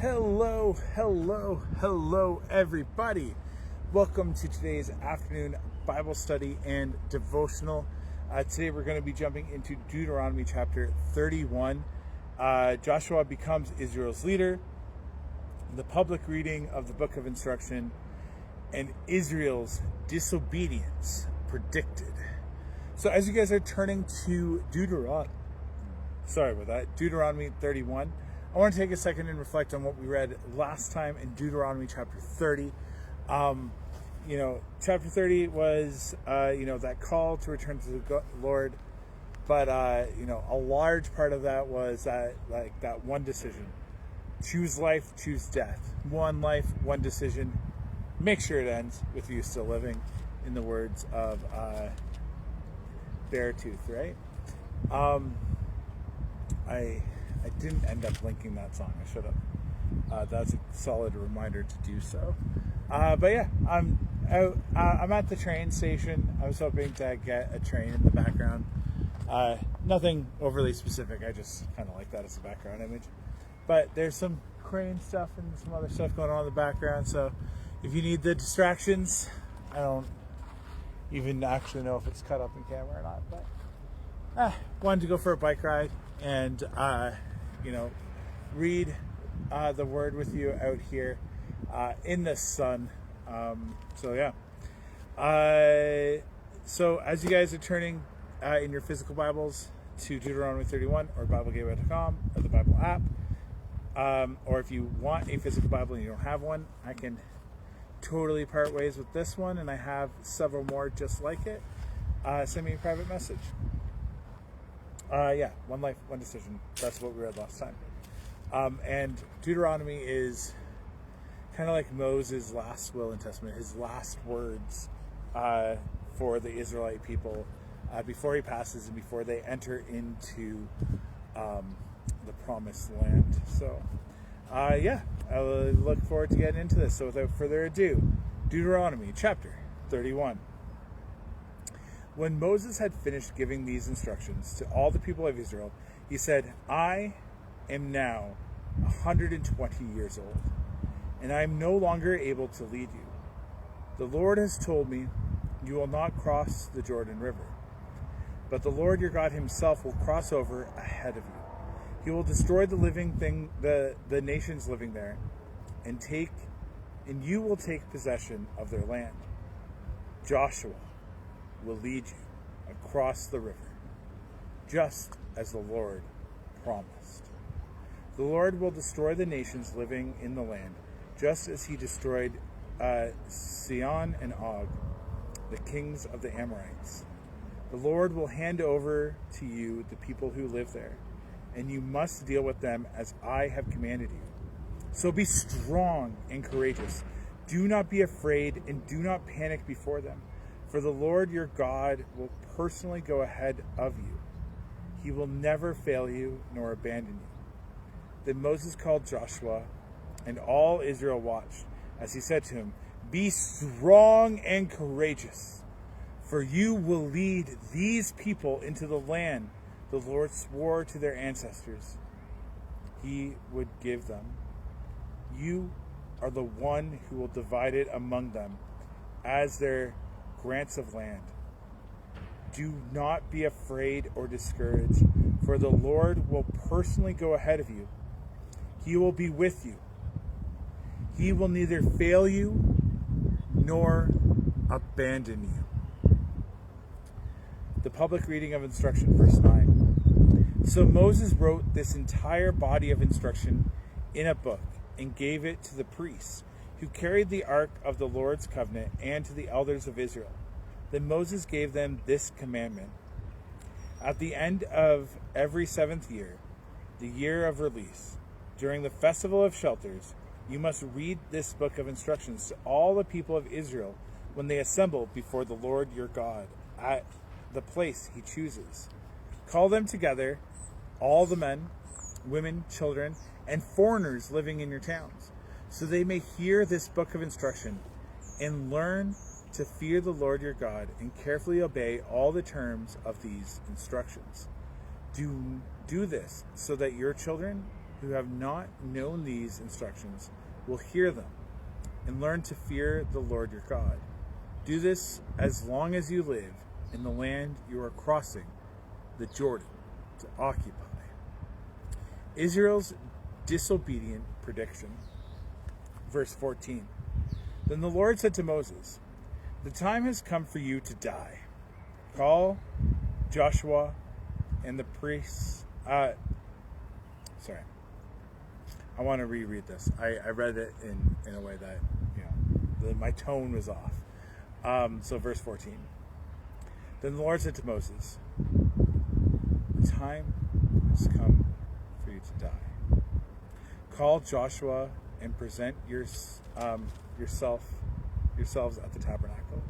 Hello, everybody. Welcome to today's afternoon Bible study and devotional. Today we're going to be jumping into Deuteronomy chapter 31. Joshua becomes Israel's leader, the public reading of the book of instruction, and Israel's disobedience predicted. So as you guys are turning to Deuteronomy 31, I want to take a second and reflect on what we read last time in Deuteronomy chapter 30. Chapter 30 was, that call to return to the Lord. But, a large part of that was that one decision. Choose life, choose death. One life, one decision. Make sure it ends with you still living, in the words of Beartooth, right? I didn't end up linking that song. I should have. That's a solid reminder to do so. But yeah, I'm at the train station. I was hoping to get a train in the background. Nothing overly specific. I just kind of like that as a background image. But there's some crane stuff and some other stuff going on in the background. So if you need the distractions, I don't even actually know if it's cut up in camera or not. But wanted to go for a bike ride and read the word with you out here in the sun. So as you guys are turning in your physical Bibles to Deuteronomy 31 or BibleGateway.com or the Bible app, or if you want a physical Bible and you don't have one, I can totally part ways with this one, and I have several more just like it. Send me a private message. One life, one decision. That's what we read last time. And Deuteronomy is kind of like Moses' last will and testament, his last words for the Israelite people before he passes and before they enter into the promised land. So, I look forward to getting into this. So without further ado, Deuteronomy chapter 31. When Moses had finished giving these instructions to all the people of Israel, he said, I am now 120 years old, and I am no longer able to lead you. The Lord has told me, you will not cross the Jordan River, but the Lord your God himself will cross over ahead of you. He will destroy the nations living there, and you will take possession of their land. Joshua will lead you across the river, just as the Lord promised. The Lord will destroy the nations living in the land, just as he destroyed Sihon and Og, the kings of the Amorites. The Lord will hand over to you the people who live there, and you must deal with them as I have commanded you. So be strong and courageous. Do not be afraid and do not panic before them. For the Lord your God will personally go ahead of you. He will never fail you nor abandon you. Then Moses called Joshua, and all Israel watched, as he said to him, Be strong and courageous, for you will lead these people into the land the Lord swore to their ancestors he would give them. You are the one who will divide it among them as their grants of land. Do not be afraid or discouraged, for the Lord will personally go ahead of you. He will be with you. He will neither fail you nor abandon you. The public reading of instruction, verse 9. So Moses wrote this entire body of instruction in a book and gave it to the priests who carried the ark of the Lord's covenant, and to the elders of Israel. Then Moses gave them this commandment. At the end of every 7th year, the year of release, during the festival of shelters, you must read this book of instructions to all the people of Israel when they assemble before the Lord your God at the place he chooses. Call them together, all the men, women, children, and foreigners living in your towns, so they may hear this book of instruction and learn to fear the Lord your God and carefully obey all the terms of these instructions. Do this so that your children who have not known these instructions will hear them and learn to fear the Lord your God. Do this as long as you live in the land you are crossing the Jordan to occupy. Israel's disobedient prediction. Verse 14. Then the Lord said to Moses, the time has come for you to die. Call Joshua and the priests. I want to reread this. I read it in a way that, my tone was off. So verse 14. Then the Lord said to Moses, the time has come for you to die. Call Joshua and present yourselves at the tabernacle,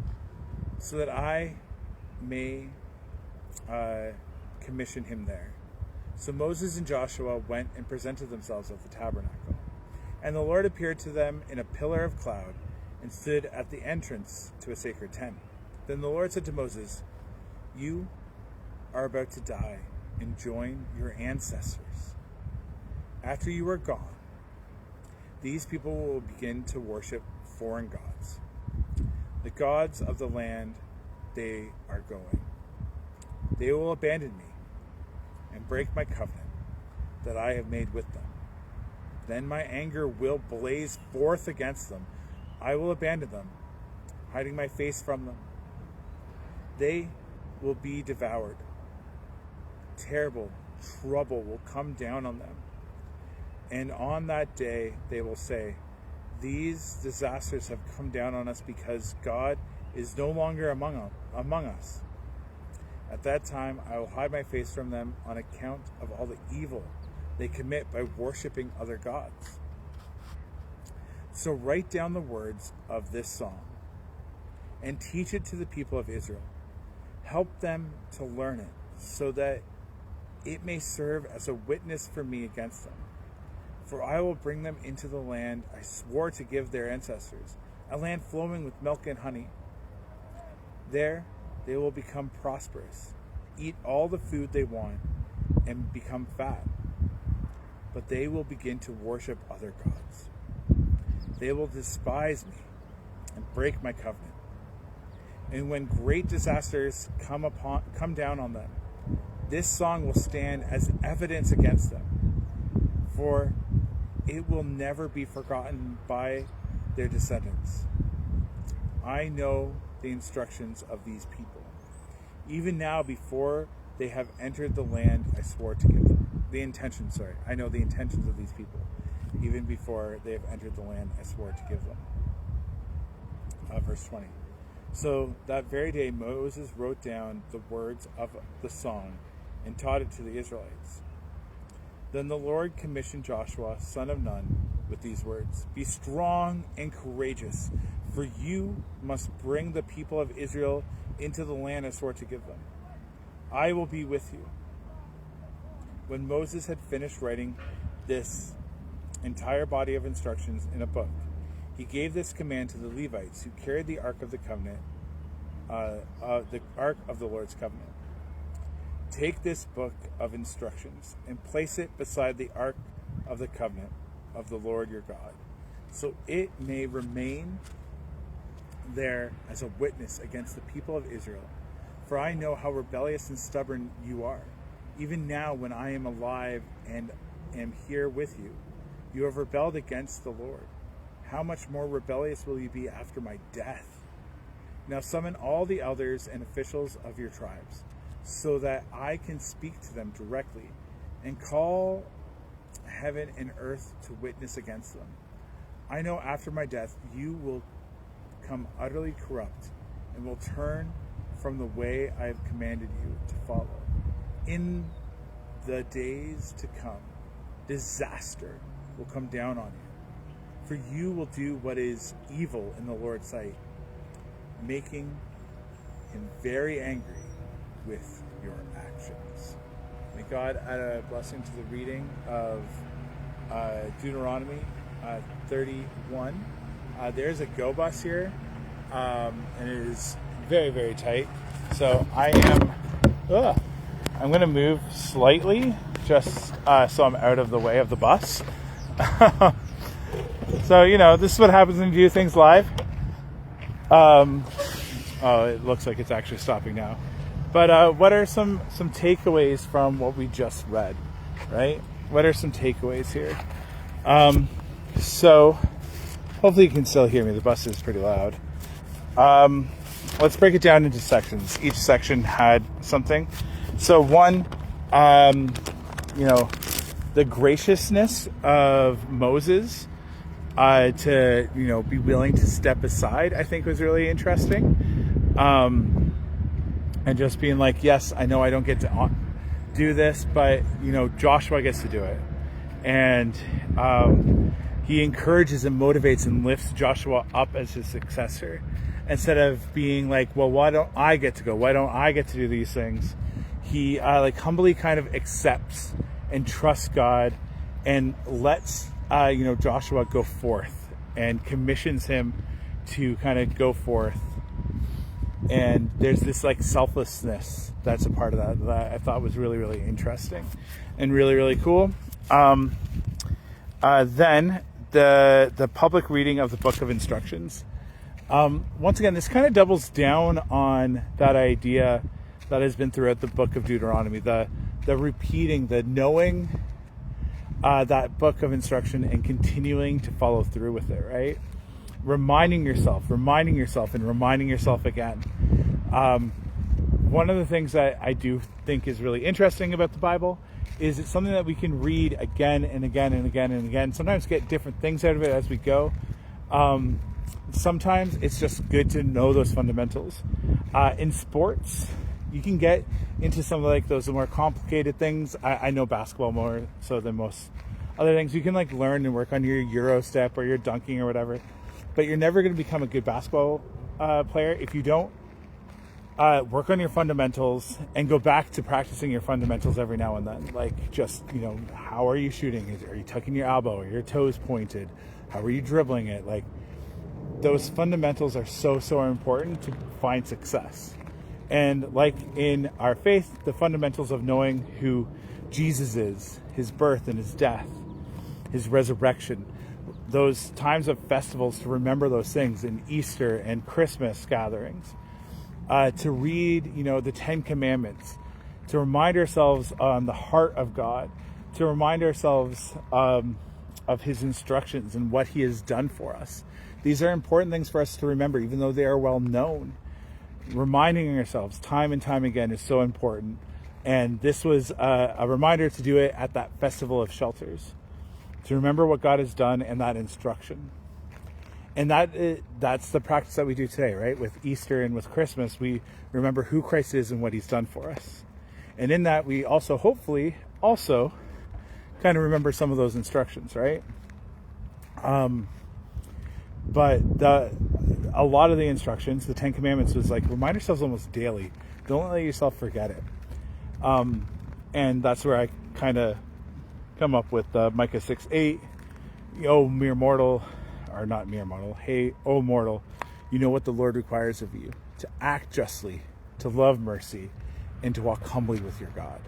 so that I may commission him there. So Moses and Joshua went and presented themselves at the tabernacle. And the Lord appeared to them in a pillar of cloud and stood at the entrance to a sacred tent. Then the Lord said to Moses, you are about to die and join your ancestors. After you are gone, these people will begin to worship foreign gods, the gods of the land they are going. They will abandon me and break my covenant that I have made with them. Then my anger will blaze forth against them. I will abandon them, hiding my face from them. They will be devoured. Terrible trouble will come down on them. And on that day they will say, these disasters have come down on us because God is no longer among us. At that time, I will hide my face from them on account of all the evil they commit by worshiping other gods. So write down the words of this song and teach it to the people of Israel. Help them to learn it so that it may serve as a witness for me against them. For I will bring them into the land I swore to give their ancestors, a land flowing with milk and honey. There they will become prosperous, eat all the food they want, and become fat. But they will begin to worship other gods. They will despise me and break my covenant. And when great disasters come down on them, this song will stand as evidence against them, for it will never be forgotten by their descendants. I know the instructions of these people, even now before they have entered the land I swore to give them. I know the intentions of these people, even before they have entered the land I swore to give them. Verse 20. So that very day Moses wrote down the words of the song and taught it to the Israelites. Then the Lord commissioned Joshua, son of Nun, with these words, be strong and courageous, for you must bring the people of Israel into the land I swore to give them. I will be with you. When Moses had finished writing this entire body of instructions in a book, he gave this command to the Levites who carried the Ark of the Covenant, the Ark of the Lord's Covenant. Take this book of instructions and place it beside the Ark of the Covenant of the Lord your God, so it may remain there as a witness against the people of Israel. For I know how rebellious and stubborn you are. Even now, when I am alive and am here with you, you have rebelled against the Lord. How much more rebellious will you be after my death? Now summon all the elders and officials of your tribes, so that I can speak to them directly and call heaven and earth to witness against them. I know after my death you will become utterly corrupt and will turn from the way I have commanded you to follow. In the days to come, disaster will come down on you, for you will do what is evil in the Lord's sight, making him very angry with your actions. May God add a blessing to the reading of Deuteronomy 31. There's a go bus here, and it is very, very tight. So I I'm going to move slightly just so I'm out of the way of the bus. So, this is what happens when you do things live. Oh, it looks like it's actually stopping now. But what are some takeaways from what we just read, right? What are some takeaways here? So hopefully you can still hear me. The bus is pretty loud. Let's break it down into sections. Each section had something. So one, the graciousness of Moses to, be willing to step aside, I think was really interesting. And just being like, yes, I know I don't get to do this, but, Joshua gets to do it. And he encourages and motivates and lifts Joshua up as his successor. Instead of being like, well, why don't I get to go? Why don't I get to do these things? He humbly kind of accepts and trusts God and lets, Joshua go forth and commissions him to kind of go forth. And there's this selflessness that's a part of that I thought was really, really interesting and really, really cool. Then the public reading of the book of instructions. Once again, this kind of doubles down on that idea that has been throughout the book of Deuteronomy, the repeating, the knowing that book of instruction and continuing to follow through with it, right? Reminding yourself, and reminding yourself again. One of the things that I do think is really interesting about the Bible is it's something that we can read again and again and again and again. Sometimes get different things out of it as we go. Sometimes it's just good to know those fundamentals. In sports, you can get into some of those more complicated things. I know basketball more so than most other things. You can learn and work on your Euro step or your dunking or whatever. But you're never going to become a good basketball player if you don't work on your fundamentals and go back to practicing your fundamentals every now and then. How are you shooting? Are you tucking your elbow? Are your toes pointed? How are you dribbling it? Those fundamentals are so important to find success. And in our faith, the fundamentals of knowing who Jesus is, his birth and his death, his resurrection, those times of festivals to remember those things, in Easter and Christmas gatherings, to read, the 10 Commandments, to remind ourselves on the heart of God, to remind ourselves of his instructions and what he has done for us. These are important things for us to remember, even though they are well known. Reminding ourselves time and time again is so important. And this was a reminder to do it at that Festival of Shelters, to remember what God has done and that instruction. And that's the practice that we do today, right? With Easter and with Christmas, we remember who Christ is and what he's done for us. And in that, we also hopefully kind of remember some of those instructions, right? But a lot of the instructions, the 10 Commandments, was remind yourselves almost daily. Don't let yourself forget it. And that's where I kind of come up with Micah 6:8. Oh, mere mortal, or not mere mortal. Hey, oh mortal, you know what the Lord requires of you: to act justly, to love mercy, and to walk humbly with your God.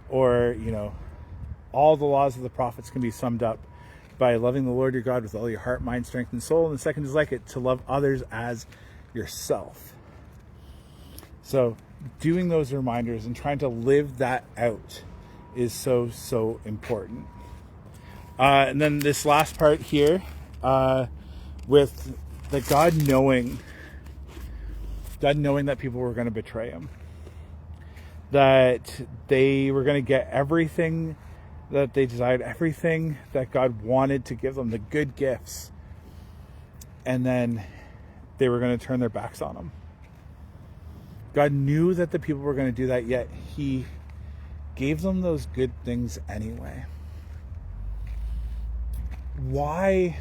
Or, all the laws of the prophets can be summed up by loving the Lord your God with all your heart, mind, strength, and soul. And the second is like it, to love others as yourself. So doing those reminders and trying to live that out is so important. And then this last part here, with the God knowing that people were going to betray him, that they were going to get everything that they desired, everything that God wanted to give them, the good gifts, and then they were going to turn their backs on him. God knew that the people were going to do that, yet he gave them those good things anyway. Why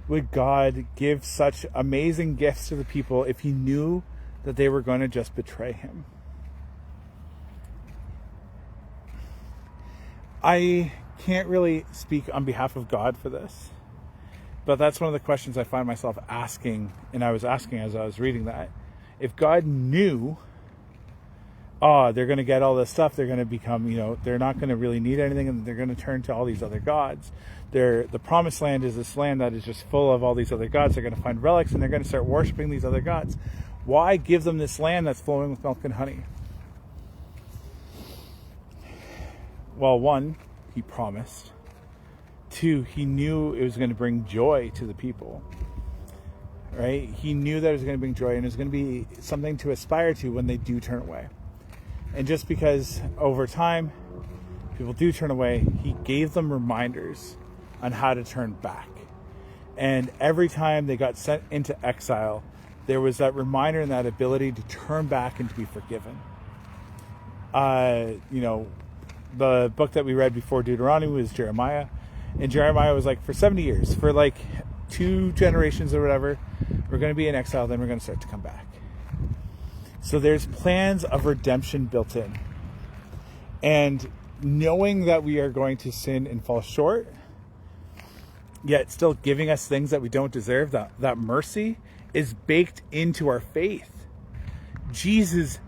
would God give such amazing gifts to the people if he knew that they were going to just betray him? I can't really speak on behalf of God for this, but that's one of the questions I find myself asking, and I was asking as I was reading that. If God knew oh, they're going to get all this stuff. They're going to become, they're not going to really need anything, and they're going to turn to all these other gods. The promised land is this land that is just full of all these other gods. They're going to find relics, and they're going to start worshiping these other gods. Why give them this land that's flowing with milk and honey? Well, one, he promised. Two, he knew it was going to bring joy to the people. Right? He knew that it was going to bring joy, and it was going to be something to aspire to when they do turn away. And just because over time people do turn away, he gave them reminders on how to turn back. And every time they got sent into exile, there was that reminder and that ability to turn back and to be forgiven. The book that we read before Deuteronomy was Jeremiah. And Jeremiah was like, for 70 years, for like 2 generations or whatever, we're going to be in exile, then we're going to start to come back. So there's plans of redemption built in. And knowing that we are going to sin and fall short, yet still giving us things that we don't deserve, that mercy is baked into our faith. Jesus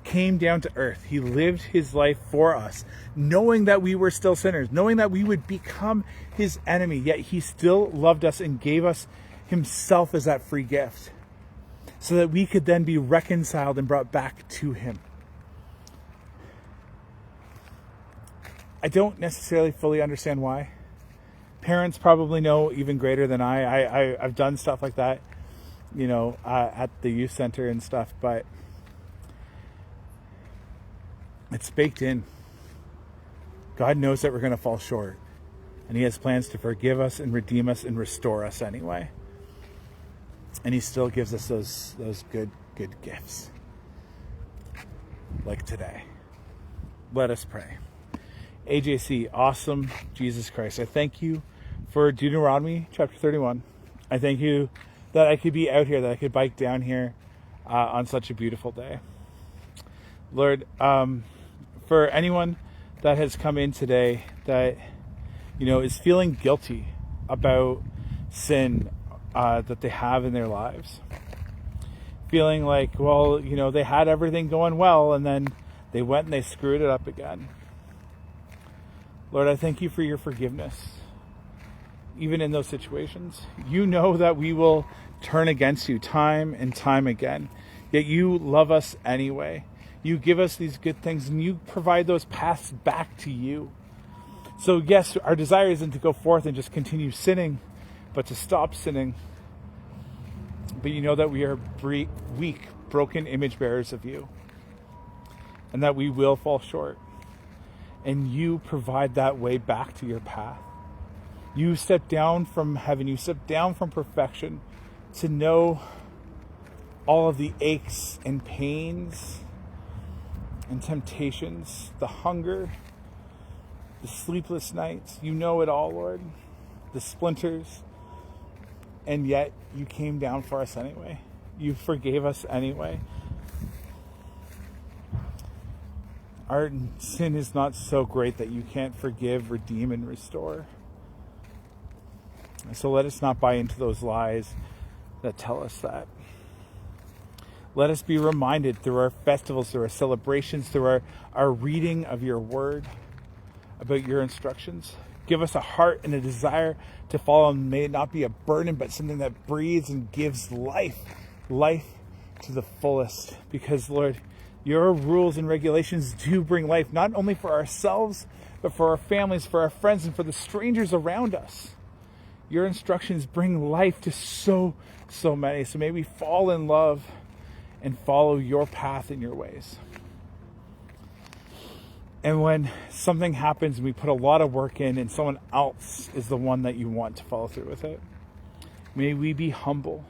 came down to earth. He lived his life for us, knowing that we were still sinners, knowing that we would become his enemy, yet he still loved us and gave us himself as that free gift, so that we could then be reconciled and brought back to him. I don't necessarily fully understand why. Parents probably know even greater than I've done stuff like that, at the youth center and stuff, but it's baked in. God knows that we're going to fall short, and he has plans to forgive us and redeem us and restore us anyway. And he still gives us those good gifts. Like today. Let us pray. AJC, awesome Jesus Christ, I thank you for Deuteronomy chapter 31. I thank you that I could be out here, that I could bike down here on such a beautiful day. Lord, for anyone that has come in today that, is feeling guilty about sin that they have in their lives, feeling like, they had everything going well, and then they went and they screwed it up again. Lord, I thank you for your forgiveness. Even in those situations, you know that we will turn against you time and time again, yet you love us anyway. You give us these good things, and you provide those paths back to you. So yes, our desire isn't to go forth and just continue sinning, but to stop sinning. But you know that we are weak, broken image bearers of you, and that we will fall short. And you provide that way back to your path. You step down from heaven, you step down from perfection to know all of the aches and pains and temptations, the hunger, the sleepless nights. You know it all, Lord. The splinters. And yet you came down for us anyway. You forgave us anyway. Our sin is not so great that you can't forgive, redeem, and restore. So let us not buy into those lies that tell us that. Let us be reminded through our festivals, through our celebrations, through our reading of your word, about your instructions. Give us a heart and a desire to follow, and may it not be a burden, but something that breathes and gives life to the fullest. Because, Lord, your rules and regulations do bring life, not only for ourselves, but for our families, for our friends, and for the strangers around us. Your instructions bring life to so many. So may we fall in love and follow your path and your ways. And when something happens and we put a lot of work in and someone else is the one that you want to follow through with it, may we be humble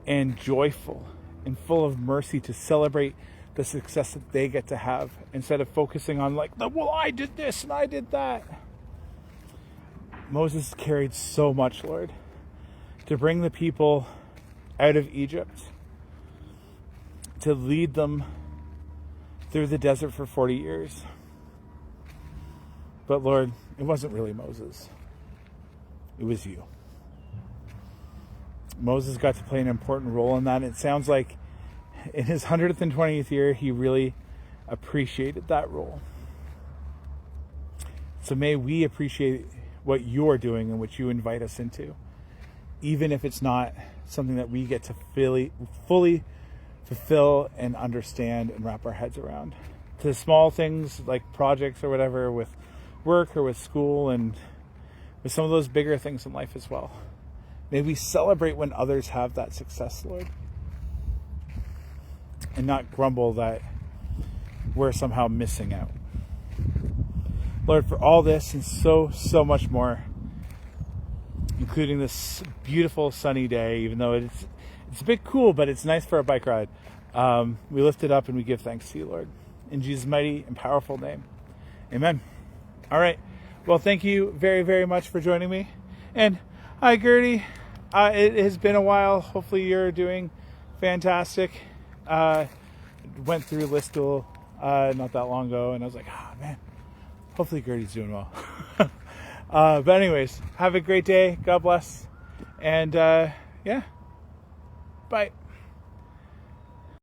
and joyful and full of mercy to celebrate the success that they get to have, instead of focusing on I did this and I did that. Moses carried so much, Lord, to bring the people out of Egypt, to lead them through the desert for 40 years. But Lord, it wasn't really Moses. It was you. Moses got to play an important role in that. And it sounds like in his 120th year, he really appreciated that role. So may we appreciate what you're doing and what you invite us into, even if it's not something that we get to fully fulfill and understand and wrap our heads around. To the small things like projects or whatever with work or with school, and with some of those bigger things in life as well. May we celebrate when others have that success, Lord, and not grumble that we're somehow missing out. Lord, for all this and so much more, including this beautiful sunny day, even though it's a bit cool, but it's nice for a bike ride. We lift it up and we give thanks to you, Lord. In Jesus' mighty and powerful name. Amen. All right. Well, thank you very, very much for joining me. And hi, Gertie. It has been a while. Hopefully you're doing fantastic. Went through Listicle not that long ago, and I was like, man, hopefully Gertie's doing well. But anyways, have a great day. God bless. And yeah, bye.